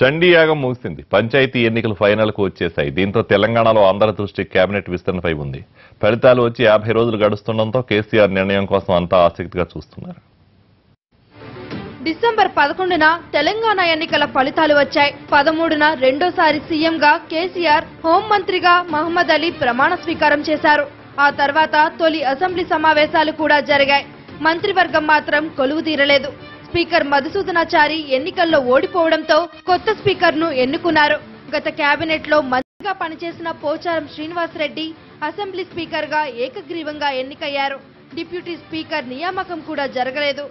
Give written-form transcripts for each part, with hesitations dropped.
చండీ యాగం ముగిసింది. పంచాయతీ ఎన్నికలు ఫైనల్ కు వచ్చేశాయి. దీంతో తెలంగాణలో అందరి దృష్టి కేబినెట్ విస్తరణపై ఉంది. ఫలితాలు వచ్చి 50 రోజులు గడుస్తుండటంతో కేసీఆర్ నిర్ణయం కోసం అంతా ఆసక్తిగా చూస్తున్నారు. డిసెంబర్ 11న తెలంగాణ ఎన్నికల ఫలితాలు వచ్చాయి. 13న రెండోసారి సీఎంగా కేసీఆర్, హోంమంత్రిగా మహమ్మద్ అలీ ప్రమాణ స్వీకారం చేశారు. ఆ తర్వాత తొలి అసెంబ్లీ సమావేశాలు కూడా జరిగాయి. మంత్రివర్గం మాత్రం కొలువు తీరలేదు. స్పీకర్ మధుసూదనాచారి ఎన్నికల్లో ఓడిపోవడంతో కొత్త స్పీకర్ను ఎన్నుకున్నారు. గత కేబినెట్ లో మంత్రిగా పనిచేసిన పోచారం శ్రీనివాసరెడ్డి అసెంబ్లీ స్పీకర్ గా ఏకగ్రీవంగా ఎన్నికయ్యారు. డిప్యూటీ స్పీకర్ నియామకం కూడా జరగలేదు.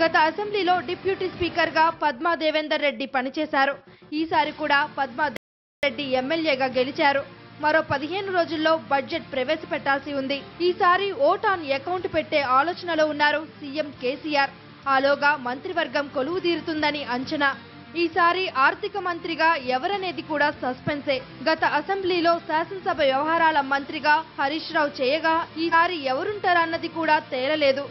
గత అసెంబ్లీలో డిప్యూటీ స్పీకర్ గా పద్మా దేవేందర్ రెడ్డి పనిచేశారు. ఈసారి కూడా పద్మా దేవేందర్ రెడ్డి ఎమ్మెల్యేగా గెలిచారు. మరో 15 రోజుల్లో బడ్జెట్ ప్రవేశపెట్టాల్సి ఉంది. ఈసారి ఓట్ ఆన్ అకౌంట్ పెట్టే ఆలోచనలో ఉన్నారు సీఎం కేసీఆర్. ఆలోగా మంత్రివర్గం కొలువు తీరుతుందని అంచనా. ఈసారి ఆర్థిక మంత్రిగా ఎవరనేది కూడా సస్పెన్సే. గత అసెంబ్లీలో శాసనసభ వ్యవహారాల మంత్రిగా హరీష్ రావు చేయగా ఈసారి ఎవరుంటారన్నది కూడా తేలలేదు.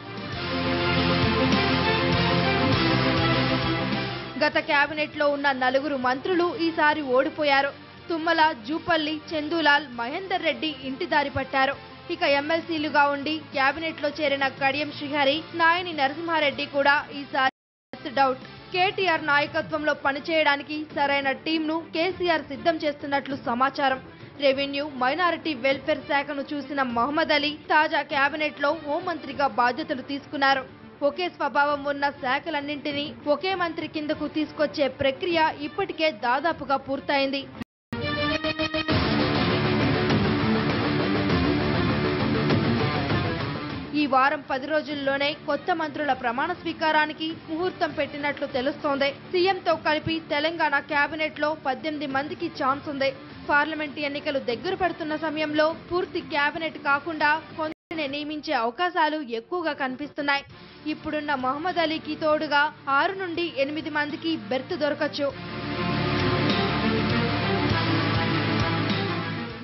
గత కేబినెట్ లో ఉన్న 4 మంత్రులు ఈసారి ఓడిపోయారు. తుమ్మల, జూపల్లి, చందూలాల్, మహేందర్ రెడ్డి ఇంటిదారి పట్టారు. ఇక ఎమ్మెల్సీలుగా ఉండి కేబినెట్ లో చేరిన కడియం శ్రీహరి, నాయని నరసింహారెడ్డి కూడా ఈసారి డౌట్. కేటీఆర్ నాయకత్వంలో పనిచేయడానికి సరైన టీంను కేసీఆర్ సిద్ధం చేస్తున్నట్లు సమాచారం. రెవెన్యూ, మైనారిటీ వెల్ఫేర్ శాఖను చూసిన మహమ్మద్ అలీ తాజా కేబినెట్ లో హోంమంత్రిగా బాధ్యతలు తీసుకున్నారు. ఒకే స్వభావం ఉన్న శాఖలన్నింటినీ ఒకే మంత్రి కిందకు తీసుకొచ్చే ప్రక్రియ ఇప్పటికే దాదాపుగా పూర్తయింది. ఈ వారం 10 రోజుల్లోనే కొత్త మంత్రుల ప్రమాణ స్వీకారానికి ముహూర్తం పెట్టినట్లు తెలుస్తోంది. సీఎంతో కలిపి తెలంగాణ కేబినెట్ లో 18 మందికి ఛాన్స్ ఉంది. పార్లమెంట్ ఎన్నికలు దగ్గర పడుతున్న సమయంలో పూర్తి కేబినెట్ కాకుండా కొందరిని నియమించే అవకాశాలు ఎక్కువగా కనిపిస్తున్నాయి. ఇప్పుడున్న మహమ్మద్ అలీకి తోడుగా 6 నుండి 8 మందికి బెర్త్ దొరకచ్చు.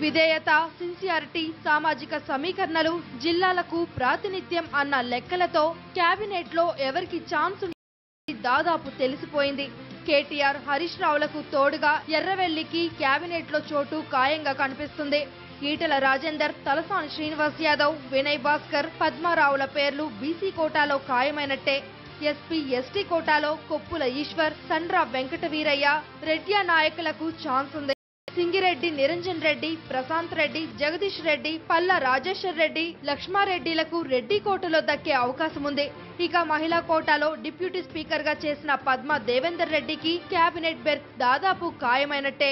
విధేయత, సిన్సియారిటీ, సామాజిక సమీకరణలు, జిల్లాలకు ప్రాతినిధ్యం అన్న లెక్కలతో కేబినెట్ లో ఎవరికి ఛాన్స్ దాదాపు తెలిసిపోయింది. కేటీఆర్, హరీష్ రావులకు తోడుగా ఎర్రవెల్లికి కేబినెట్ లో చోటు ఖాయంగా కనిపిస్తుంది. ఈటెల రాజేందర్, తలసాని శ్రీనివాస్ యాదవ్, వినయ్ భాస్కర్, పద్మారావుల పేర్లు బీసీ కోటాలో ఖాయమైనట్టే. ఎస్పీ, ఎస్టీ కోటాలో కొప్పుల ఈశ్వర్, సండ్ర వెంకటవీరయ్య, రెడ్డి నాయకులకు ఛాన్స్ ఉంది. సింగిరెడ్డి, నిరంజన్ రెడ్డి, ప్రశాంత్ రెడ్డి, జగదీష్ రెడ్డి, పల్లా రాజేశ్వర్ రెడ్డి, లక్ష్మారెడ్డిలకు రెడ్డి కోటలో దక్కే అవకాశం ఉంది. ఇక మహిళా కోటాలో డిప్యూటీ స్పీకర్ గా చేసిన పద్మా దేవేందర్ రెడ్డికి కేబినెట్ బెర్త్ దాదాపు ఖాయమైనట్టే.